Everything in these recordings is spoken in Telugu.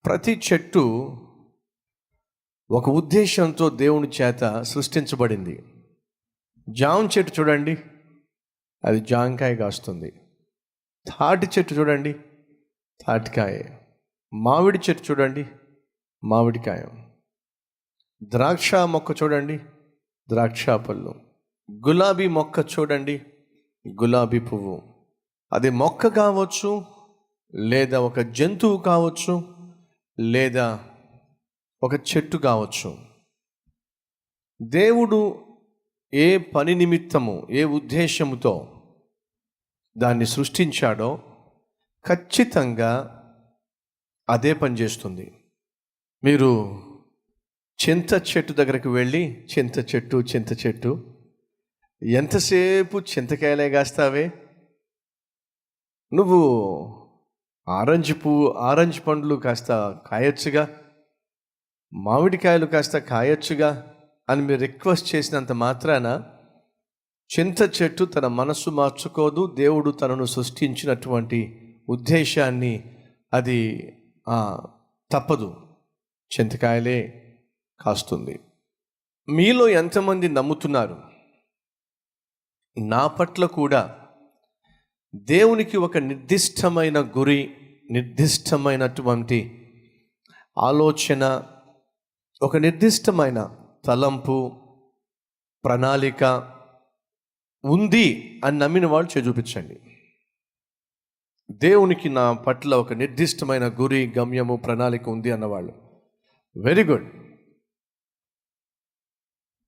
ప్రతి చెట్టు ఒక ఉద్దేశంతో దేవుని చేత సృష్టించబడింది. జామ చెట్టు చూడండి, అది జాంకాయ కాస్తుంది. తాటి చెట్టు చూడండి, తాటికాయ. మామిడి చెట్టు చూడండి, మామిడికాయ. ద్రాక్ష మొక్క చూడండి, ద్రాక్ష పళ్ళు. గులాబీ మొక్క చూడండి, గులాబీ పువ్వు. అది మొక్క కావచ్చు, లేదా ఒక జంతువు కావచ్చు, లేదా ఒక చెట్టు కావచ్చు. దేవుడు ఏ పని నిమిత్తము, ఏ ఉద్దేశముతో దాన్ని సృష్టించాడో ఖచ్చితంగా అదే పని చేస్తుంది. మీరు చింత చెట్టు దగ్గరికి వెళ్ళి, చింత చెట్టు ఎంతసేపు చింతకాయలే కాస్తావే, నువ్వు ఆరెంజ్ పండ్లు కాస్త కాయొచ్చుగా, మామిడికాయలు కాస్త కాయొచ్చుగా అని మీరు రిక్వెస్ట్ చేసినంత మాత్రాన చింత చెట్టు తన మనస్సు మార్చుకోదు. దేవుడు తనను సృష్టించినటువంటి ఉద్దేశాన్ని అది తప్పదు, చింతకాయలే కాస్తుంది. మీలో ఎంతమంది నమ్ముతున్నారు నా పట్ల కూడా దేవునికి ఒక నిర్దిష్టమైన గురి, నిర్దిష్టమైనటువంటి ఆలోచన, ఒక నిర్దిష్టమైన తలంపు, ప్రణాళిక ఉంది అని నమ్మిన వాళ్ళు చూపించండి. దేవునికి నా పట్ల ఒక నిర్దిష్టమైన గురి, గమ్యము, ప్రణాళిక ఉంది అన్నవాళ్ళు వెరీ గుడ్.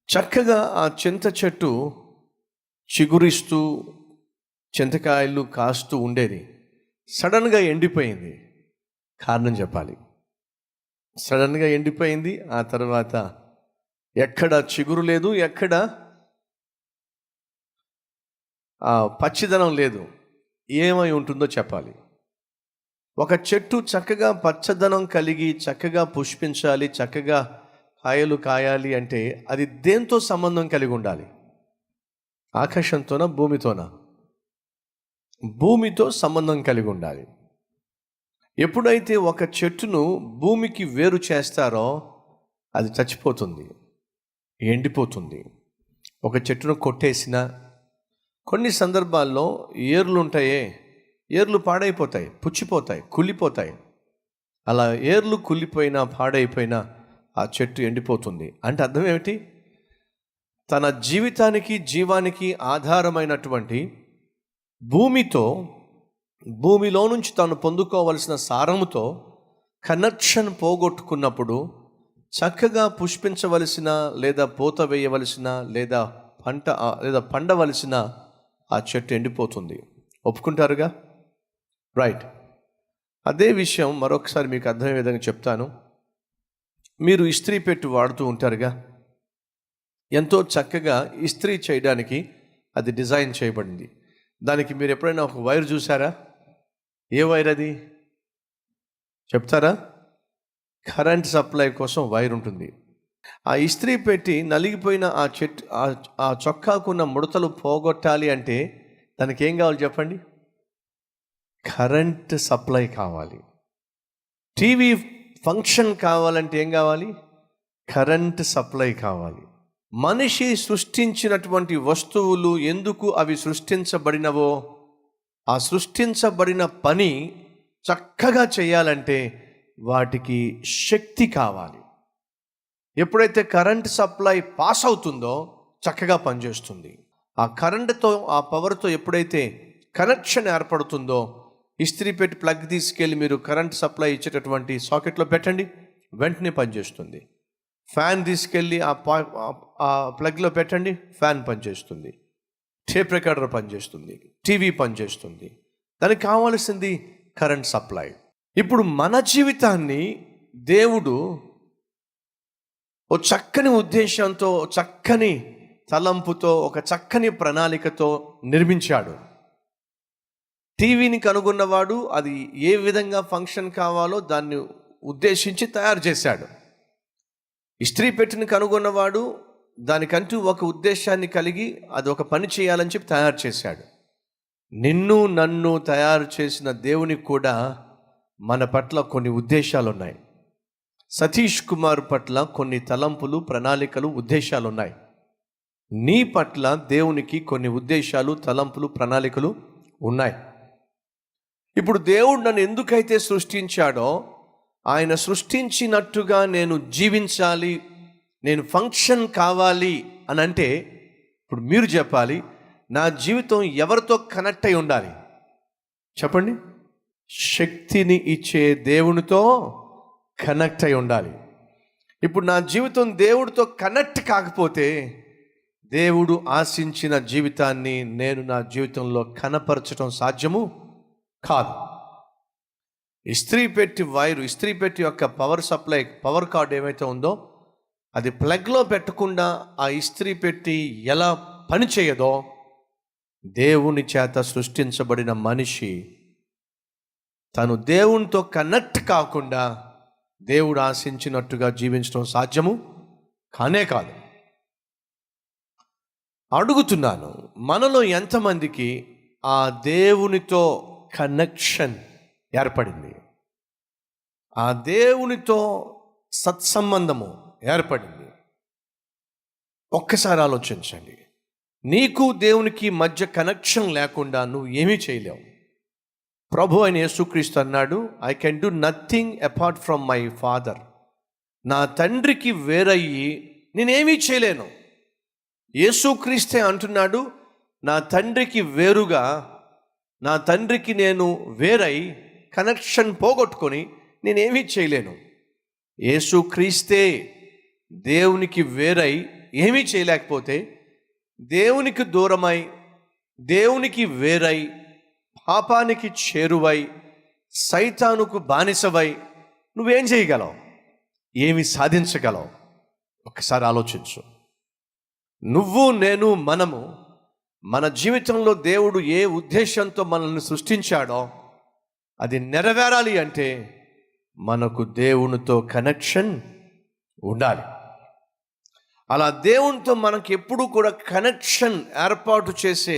చక్కగా ఆ చింత చెట్టు చిగురిస్తూ చింతకాయలు కాస్తూ ఉండేది. సడన్గా ఎండిపోయింది. కారణం చెప్పాలి. సడన్గా ఎండిపోయింది. ఆ తర్వాత ఎక్కడ చిగురు లేదు, ఎక్కడ పచ్చిదనం లేదు. ఏమై ఉంటుందో చెప్పాలి. ఒక చెట్టు చక్కగా పచ్చదనం కలిగి చక్కగా పుష్పించాలి, చక్కగా కాయలు కాయాలి అంటే అది దేంతో సంబంధం కలిగి ఉండాలి? ఆకాశంతోనా, భూమితోనా? భూమితో సంబంధం కలిగి ఉండాలి. ఎప్పుడైతే ఒక చెట్టును భూమికి వేరు చేస్తారో అది చచ్చిపోతుంది, ఎండిపోతుంది. ఒక చెట్టును కొట్టేసిన కొన్ని సందర్భాల్లో ఏర్లు ఉంటాయే, ఏర్లు పాడైపోతాయి, పుచ్చిపోతాయి, కుళ్ళిపోతాయి. అలా ఏర్లు కుళ్ళిపోయినా పాడైపోయినా ఆ చెట్టు ఎండిపోతుంది. అంటే అర్థం ఏమిటి? తన జీవితానికి, జీవానికి ఆధారమైనటువంటి భూమిలో నుంచి తాను పొందుకోవలసిన సారముతో కనెక్షన్ పోగొట్టుకున్నప్పుడు చక్కగా పుష్పించవలసిన, లేదా పూత వేయవలసిన, లేదా పండవలసిన ఆ చెట్టు ఎండిపోతుంది. ఒప్పుకుంటారుగా? రైట్. అదే విషయం మరొకసారి మీకు అర్థమయ్యే విధంగా చెప్తాను. మీరు ఇస్త్రీ పెట్టి వాడుతూ ఉంటారుగా, ఎంతో చక్కగా ఇస్త్రీ చేయడానికి అది డిజైన్ చేయబడింది. దానికి మీరు ఎప్పుడైనా ఒక వైర్ చూసారా? ఏ వైర్ అది చెప్తారా? కరెంట్ సప్లై కోసం వైర్ ఉంటుంది. ఆ ఇస్త్రీ పెట్టి నలిగిపోయిన ఆ చొక్కాకున్న ముడతలు పోగొట్టాలి అంటే దానికి ఏం కావాలి చెప్పండి? కరెంట్ సప్లై కావాలి. టీవీ ఫంక్షన్ కావాలంటే ఏం కావాలి? కరెంట్ సప్లై కావాలి. మనిషి సృష్టించినటువంటి వస్తువులు ఎందుకు అవి సృష్టించబడినవో, ఆ సృష్టించబడిన పని చక్కగా చేయాలంటే వాటికి శక్తి కావాలి. ఎప్పుడైతే కరెంట్ సప్లై పాస్ అవుతుందో చక్కగా పనిచేస్తుంది. ఆ కరెంటుతో, ఆ పవర్తో ఎప్పుడైతే కనెక్షన్ ఏర్పడుతుందో, ఇస్త్రీ పెట్టి ప్లగ్ తీసుకెళ్ళి మీరు కరెంట్ సప్లై ఇచ్చేటటువంటి సాకెట్లో పెట్టండి, వెంటనే పనిచేస్తుంది. ఫ్యాన్ తీసుకెళ్ళి ఆ ప్లగ్లో పెట్టండి, ఫ్యాన్ పనిచేస్తుంది. టేప్ రికార్డర్ పనిచేస్తుంది, టీవీ పనిచేస్తుంది. దానికి కావాల్సింది కరెంట్ సప్లై. ఇప్పుడు మన జీవితాన్ని దేవుడు ఓ చక్కని ఉద్దేశంతో, చక్కని తలంపుతో, ఒక చక్కని ప్రణాళికతో నిర్మించాడు. టీవీని కనుగొన్నవాడు అది ఏ విధంగా ఫంక్షన్ కావాలో దాన్ని ఉద్దేశించి తయారు చేశాడు. ఇస్త్రీ పెట్టిని కనుగొన్నవాడు దానికంటూ ఒక ఉద్దేశాన్ని కలిగి అది ఒక పని చేయాలని చెప్పి తయారు చేశాడు. నిన్ను నన్ను తయారు చేసిన దేవునికి కూడా మన పట్ల కొన్ని ఉద్దేశాలు ఉన్నాయి. సతీష్ కుమార్ పట్ల కొన్ని తలంపులు, ప్రణాళికలు, ఉద్దేశాలు ఉన్నాయి. నీ పట్ల దేవునికి కొన్ని ఉద్దేశాలు, తలంపులు, ప్రణాళికలు ఉన్నాయి. ఇప్పుడు దేవుడు నన్ను ఎందుకైతే సృష్టించాడో, ఆయన సృష్టించినట్టుగా నేను జీవించాలి, నేను ఫంక్షన్ కావాలి అని అంటే, ఇప్పుడు మీరు చెప్పాలి, నా జీవితం ఎవరితో కనెక్ట్ అయి ఉండాలి చెప్పండి? శక్తిని ఇచ్చే దేవునితో కనెక్ట్ అయి ఉండాలి. ఇప్పుడు నా జీవితం దేవుడితో కనెక్ట్ కాకపోతే, దేవుడు ఆశించిన జీవితాన్ని నేను నా జీవితంలో కనపరచడం సాధ్యము కాదు. ఇస్త్రీ పెట్టి యొక్క పవర్ సప్లై, పవర్ కార్డ్ ఏమైతే ఉందో, అది ప్లగ్లో పెట్టకుండా ఆ ఇస్త్రీ పెట్టి ఎలా పని చేయదో, దేవుని చేత సృష్టించబడిన మనిషి తను దేవునితో కనెక్ట్ కాకుండా దేవుడు ఆశించినట్టుగా జీవించడం సాధ్యము కానే కాదు. అడుగుతున్నాను, మనలో ఎంతమందికి ఆ దేవునితో కనెక్షన్ ఏర్పడింది? ఆ దేవునితో సత్సంబంధము ఏర్పడింది? ఒక్కసారి ఆలోచించండి. నీకు దేవునికి మధ్య కనెక్షన్ లేకుండా నువ్వు ఏమీ చేయలేవు. ప్రభు అయిన యేసుక్రీస్తు అన్నాడు, I can do nothing apart from my father. నా తండ్రికి వేరయ్యి నేనేమీ చేయలేను. యేసుక్రీస్తే అంటున్నాడు, నా తండ్రికి వేరుగా, నా తండ్రికి నేను వేరై కనెక్షన్ పోగొట్టుకొని నేనేమీ చేయలేను. యేసుక్రీస్తే దేవునికి వేరై ఏమీ చేయలేకపోతే, దేవునికి దూరమై, దేవునికి వేరై, పాపానికి చేరువై, సైతానుకు బానిసవై నువ్వేం చేయగలవు? ఏమి సాధించగలవు? ఒకసారి ఆలోచించు. నువ్వు, నేను, మనము మన జీవితంలో దేవుడు ఏ ఉద్దేశంతో మనల్ని సృష్టించాడో అది నెరవేరాలి అంటే మనకు దేవునితో కనెక్షన్ ఉండాలి. అలా దేవునితో మనకి ఎప్పుడు కూడా కనెక్షన్ ఏర్పాటు చేసే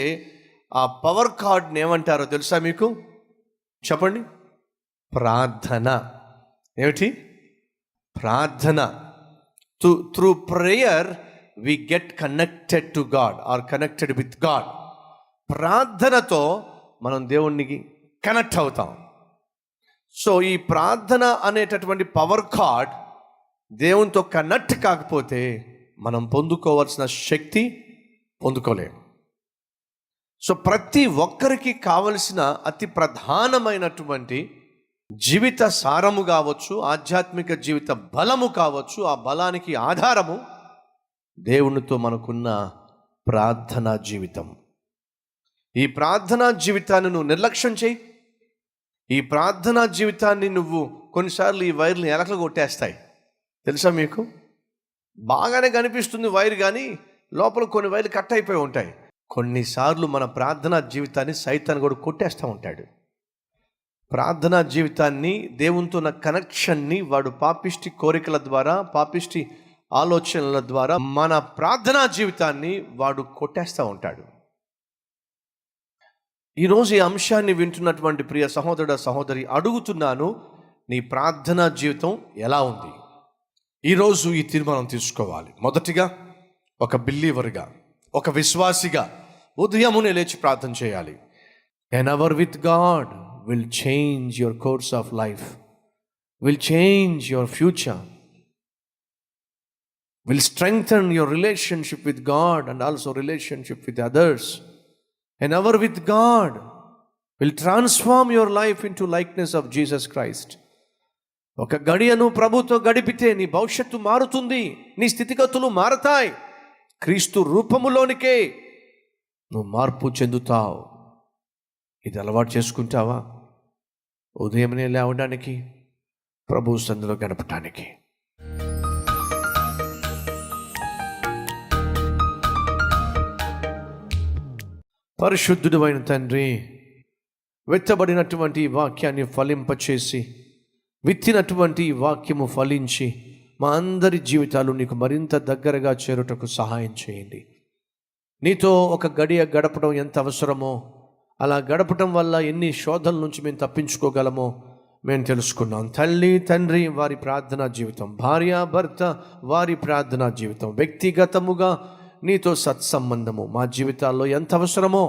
ఆ పవర్ కార్డ్ని ఏమంటారో తెలుసా మీకు? చెప్పండి. ప్రార్థన. ఏమిటి? ప్రార్థన. Through prayer we get connected to God or connected with God. ప్రార్థనతో మనం దేవునికి కనెక్ట్ అవుతాం. సో ఈ ప్రార్థన అనేటటువంటి పవర్ కార్డ్ దేవునితో కనెక్ట్ కాకపోతే మనం పొందుకోవాల్సిన శక్తి పొందుకోలేము. సో ప్రతి ఒక్కరికి కావలసిన అతి ప్రధానమైనటువంటి జీవిత సారము కావచ్చు, ఆధ్యాత్మిక జీవిత బలము కావచ్చు, ఆ బలానికి ఆధారము దేవునితో మనకున్న ప్రార్థనా జీవితం. ఈ ప్రార్థనా జీవితాన్ని నువ్వు నిర్లక్ష్యం చేయి. ఈ ప్రార్థనా జీవితాన్ని నువ్వు కొన్నిసార్లు ఈ వైర్లు ఎలకలు కొట్టేస్తాయి. తెలుసా మీకు? బాగానే కనిపిస్తుంది వైర్, కానీ లోపల కొన్ని వైర్లు కట్ అయిపోయి ఉంటాయి. కొన్నిసార్లు మన ప్రార్థనా జీవితాన్ని సైతాన్ కూడా కొట్టేస్తూ ఉంటాడు. ప్రార్థనా జీవితాన్ని, దేవునితో ఉన్న కనెక్షన్ని వాడు పాపిష్టి కోరికల ద్వారా, పాపిష్టి ఆలోచనల ద్వారా మన ప్రార్థనా జీవితాన్ని వాడు కొట్టేస్తూ ఉంటాడు. ఈరోజు ఈ అంశాన్ని వింటున్నటువంటి ప్రియ సహోదరుడ, సహోదరి, అడుగుతున్నాను, నీ ప్రార్థనా జీవితం ఎలా ఉంది? ఈరోజు ఈ తీర్మానం తీసుకోవాలి. మొదటిగా ఒక బిలీవర్గా, ఒక విశ్వాసిగా ఉదయమునే లేచి ప్రార్థన చేయాలి. An hour with God will change your course of life, will change your future, will strengthen your relationship with God and also relationship with others. An hour with God will transform your life into likeness of Jesus Christ. ఒక గడియను ప్రభుతో గడిపితే నీ భవిష్యత్తు మారుతుంది, నీ స్థితిగతులు మారతాయి. క్రీస్తు రూపములోనికే నువ్వు మార్పు చెందుతావు. ఇది అలవాటు చేసుకుంటావా? ఉదయమే లేవడానికి, ప్రభు సన్నిధిలో గడపటానికి. పరిశుద్ధుడు అయిన తండ్రి, వెత్తబడినటువంటి వాక్యాన్ని ఫలింపచేసి, విత్తినటువంటి వాక్యము ఫలించి మా అందరి జీవితాలు నీకు మరింత దగ్గరగా చేరుటకు సహాయం చేయండి. నీతో ఒక గడియ గడపడం ఎంత అవసరమో, అలా గడపటం వల్ల ఎన్ని శోధనల నుంచి మేము తప్పించుకోగలమో, మేము తెలుసుకున్నాం. తల్లి తండ్రి వారి ప్రార్థనా జీవితం, భార్య భర్త వారి ప్రార్థనా జీవితం, వ్యక్తిగతముగా నీతో సత్సంబంధము మా జీవితాల్లో ఎంత అవసరమో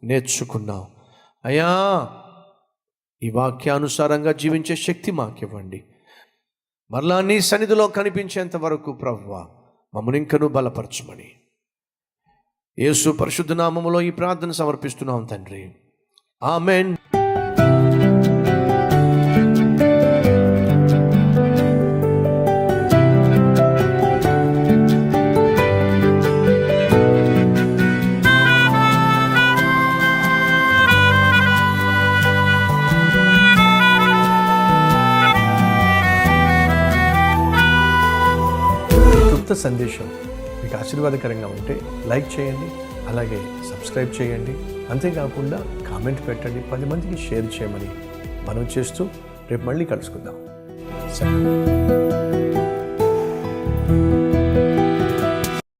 నేర్చుకున్నాం. అయ్యా, ఈ వాక్యానుసారంగా జీవించే శక్తి మాకివ్వండి. మరలా నీ సన్నిధిలో కనిపించేంత వరకు ప్రభువా మమ్మల్ని ఇంకనూ బలపరచుమని యేసు పరిశుద్ధ నామములో ఈ ప్రార్థన సమర్పిస్తున్నాం తండ్రి. ఆమెన్. సందేశం మీకు ఆశీర్వాదకరంగా ఉంటే లైక్ చేయండి, అలాగే సబ్స్క్రైబ్ చేయండి. అంతేకాకుండా కామెంట్ పెట్టండి, 10 మందికి షేర్ చేయమని మనం చేస్తూ రేపు మళ్ళీ కలుసుకుందాం.